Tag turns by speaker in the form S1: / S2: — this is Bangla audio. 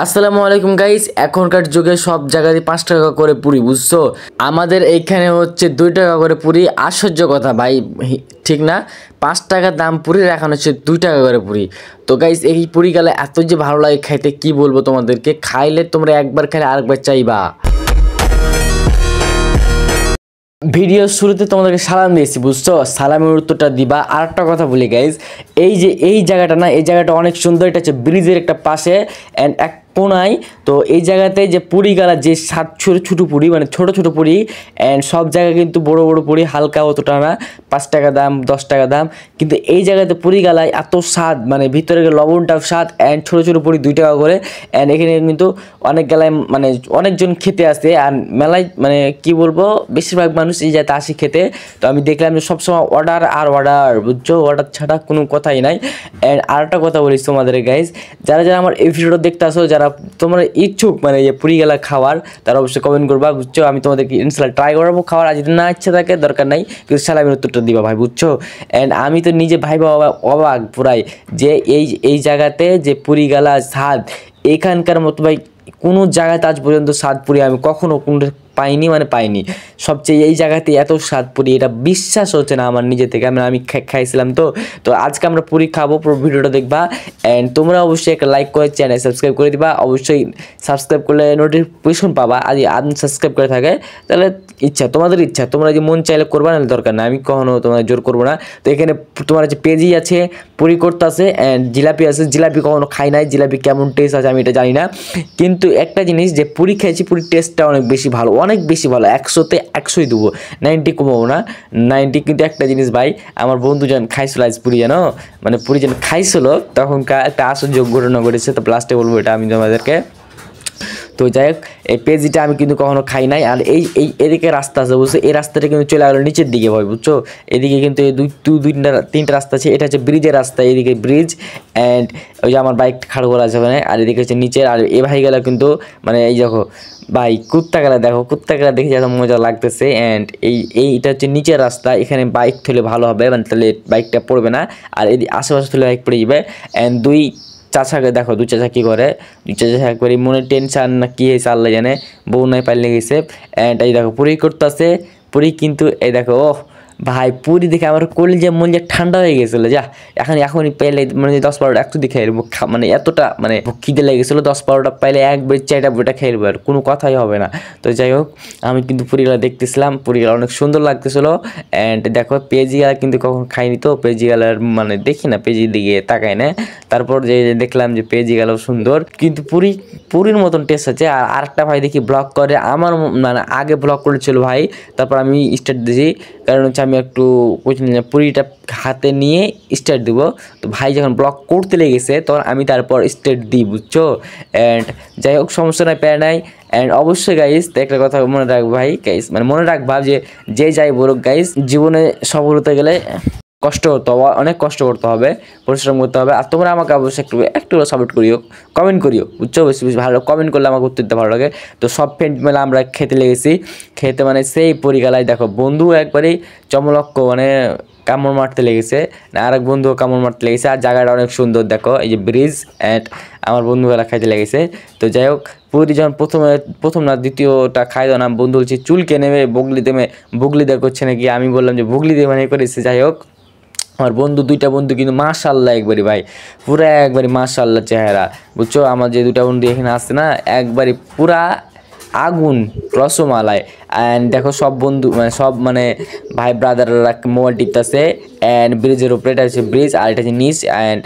S1: আসসালামু আলাইকুম গাইস, এখনকার যুগে সব জায়গায় 5 টাকা করে পুরি, বুঝছো? আমাদের এইখানে হচ্ছে 2 টাকা করে পুরি। আশ্চর্য কথা ভাই, ঠিক না? 5 টাকা দাম পুরির, এখন হচ্ছে 2 টাকা করে পুরি। তো গাইস, এই পুরি গেলে এত যে ভালো লাগে খাইতে, কি বলবো তোমাদেরকে। খাইলে তোমরা একবার খাইলে আরেকবার চাইবা। ভিডিওর শুরুতে তোমাদেরকে সালাম দিয়েছি, বুঝছো? সালামের উত্তরটা দিবা। আর একটা কথা বলি গাইজ, এই যে এই জায়গাটা না, এই জায়গাটা অনেক সুন্দর। এটা হচ্ছে ব্রিজের একটা পাশে অ্যান্ড এক কোনায়। তো এই জায়গাতে যে পুরি গালা, যে ছোটো ছোটো পুরি, মানে ছোটো ছোটো পুরি, অ্যান্ড সব জায়গায় কিন্তু বড় বড় পুরি, হালকা অতটা না, 5 টাকা দাম, 10 টাকা দাম। কিন্তু এই জায়গাতে পুরি গালায় এত স্বাদ, মানে ভিতরে লবণটাও স্বাদ, অ্যান্ড ছোটো ছোটো পুরি 2 টাকা করে। অ্যান্ড এখানে কিন্তু অনেক গেলায়, মানে অনেকজন খেতে আসে। আর মেলায়, মানে কি বলবো, বেশিরভাগ মানুষ এই জায়গাতে আসি খেতে। তো আমি দেখলাম যে সবসময় অর্ডার আর অর্ডার, বুঝছো? অর্ডার ছাড়া কোনো কথাই নাই। অ্যান্ড আর একটা কথা বলিস তোমাদের গাইজ, যারা যারা আমার এই ভিডিওটা দেখতে আসো, যারা তোমরা ইচ্ছুক মানে যে পুরি গেলা খাওয়ার, তারা অবশ্যই কমেন্ট করবা, বুঝছো? আমি তোমাদেরকে ইনশাল্লাহ ট্রাই করবো খাওয়ার। আর যদি না ইচ্ছা থাকে, দরকার নাই, কিন্তু সালামের উত্তরটা দিবা ভাই, বুঝছো? অ্যান্ড আমি তো নিজে ভাই বাবা অবাক পুরাই, যে এই জায়গাতে যে পুরি গেলা স্বাদ, এখানকার মতো ভাই কোনো জায়গাতে আজ পর্যন্ত স্বাদ পুরি আমি কখনো কোনো পাইনি। সবচেয়ে এই জায়গাতে এত স্বাদ পুরি, এটা বিশ্বাস হচ্ছে না আমার নিজে থেকে। আমি খাইছিলাম। তো আজকে আমরা পুরি খাবো, পুরো ভিডিওটা দেখবা। অ্যান্ড তোমরা অবশ্যই একটা লাইক করে চ্যানেল সাবস্ক্রাইব করে দিবা। অবশ্যই সাবস্ক্রাইব করলে নোটিফিকেশন পাবা। আর আনসাবস্ক্রাইব করে থাকে তাহলে তোমাদের ইচ্ছা, তোমরা যে মন চাইলে করবা, না দরকার না, আমি কখনো তোমাদের জোর করবো না। তো এখানে তোমার যে পেজি আছে, পুরি করতে আছে, অ্যান্ড জিলাপি আছে। জিলাপি কখনো খাই নাই, জিলাপি কেমন টেস্ট আছে আমি এটা জানি না। কিন্তু একটা জিনিস, যে পুরি খেয়েছি, পুরির টেস্টটা অনেক বেশি ভালো, অনেক বেশি ভালো। 100তে 100ই দেবো, 90 কমাবো না, 90। কিন্তু একটা জিনিস ভাই, আমার বন্ধু যখন খাইছিল আজ পুরি, জানো, মানে পুরি যখন খাইছিল, তখনকার একটা আশ্চর্য ঘটনা ঘটেছে। তো লাস্টে বলবো এটা আমি তোমাদেরকে। তো যাই হোক, এই পেজিটা আমি কিন্তু কখনো খাই নাই। আর এদিকে রাস্তা আছে, বুঝছো? এই রাস্তাটা কিন্তু চলে গেলো নিচের দিকে ভাই, বুঝছো? এদিকে কিন্তু এই তিনটা রাস্তা আছে। এটা হচ্ছে ব্রিজের রাস্তা, এদিকে ব্রিজ। অ্যান্ড ওই যে আমার বাইক খাড়ো করা আছে ওখানে, আর এদিকে হচ্ছে নিচের। আর এ ভাই গেলা কিন্তু, মানে এই দেখো ভাই, কুত্তা গেলা দেখো, কুত্তা গেলা দেখে যত মজা লাগতেছে। অ্যান্ড এইটা হচ্ছে নিচের রাস্তা, এখানে বাইক থলে ভালো হবে, মানে তাহলে বাইকটা পড়বে না। আর এই আশেপাশে থলে বাইক পড়ে যাবে। অ্যান্ড দুই চাচাকে দেখো, দুই চাচা কী করে, দুই চাচা একবারে মনে টেনশন না কি হয়েছে আল্লাহ জানে, বউ নাই পাইলে গেছে। অ্যান্ড এই দেখো পুরি করতেছে, পুরি কিন্তু এই দেখো, ওহ ভাই, পুরি দেখে আমার কলিজা মনজা ঠান্ডা হয়ে গেছিলো। যা এখনই পাইলে, মানে 10-12টা একটু দেখে এরবো, মানে এতটা মানে খিদে লেগেছিলো। 10-12টা পাইলে একবার 4টা বইটা খেয়ে নেবো, আর কোনো কথাই হবে না। তো যাই হোক, আমি কিন্তু পুরিগুলা দেখতেছিলাম, পুরিগুলা অনেক সুন্দর লাগতেছিলো। অ্যান্ড দেখো পেজিগুলা কিন্তু কখন খাইনি, তো পেজিগুলার মানে দেখি না, পেজির দিকে তাকাই না। তারপর যে দেখলাম যে পেজি গেল সুন্দর, কিন্তু পুরীর মতন টেস্ট আছে। আর আরেকটা ভাই দেখি ব্লগ করে, আমার মানে আগে ব্লগ করেছিল ভাই, তারপর আমি স্টার্ট দিয়েছি। কারণ হচ্ছে আমি একটু পুরিটা হাতে নিয়ে স্টার্ট দিব। তো ভাই যখন ব্লগ করতে লেগেছে, তখন আমি তারপর স্টার্ট দিই, বুঝছো? অ্যান্ড যাই হোক, সমস্যা নাই, প্যারা নাই। অ্যান্ড অবশ্যই গাইস, একটা কথা মনে রাখবো ভাই গাইস, মানে মনে রাখবা যে যাই বলুক গাইস, জীবনে সফল হতে গেলে কষ্ট করতে হবে, অনেক কষ্ট করতে হবে, পরিশ্রম করতে হবে। আর তোমরা আমাকে অবশ্যই একটু সাপোর্ট করিও, কমেন্ট করিও, বুঝছো? বেশি বেশি ভালো কমেন্ট করলে আমাকে উত্তর দিতে ভালো লাগে। তো সব ফ্রেন্ড মেলা আমরা খেতে লেগেছি, খেতে মানে সেই পরিগালায় দেখো, বন্ধু একবারেই চমলক্ষ, মানে কামড় মারতে লেগেছে, আরেক বন্ধুও কামড় মারতে লেগেছে। আর জায়গাটা অনেক সুন্দর, দেখো এই যে ব্রিজ। অ্যান্ড আমার বন্ধুগুলা খাইতে লেগেছে। তো যাই হোক, পুরি যখন প্রথম না দ্বিতীয়টা খাই দাও না, বন্ধু বলছে চুলকে নেমে বুগলি দিয়ে করছে নাকি, আমি বললাম যে বুগলি দিয়ে মানে করেছে। যাই হোক, আমার দুইটা বন্ধু কিন্তু মাশাআল্লাহ একবারই ভাই, পুরা একবারই মাশাআল্লাহ চেহারা, বুঝছো? আমার যে দুটা বন্ধু এখানে আসছে না, একবারই পুরা আগুন রসমালাই। অ্যান্ড দেখো সব বন্ধু, মানে সব মানে ভাই ব্রাদাররা মোবাইল টিপতেছে। অ্যান্ড ব্রিজের উপরে, এটা হচ্ছে ব্রিজ, আর এটা হচ্ছে নিচ। অ্যান্ড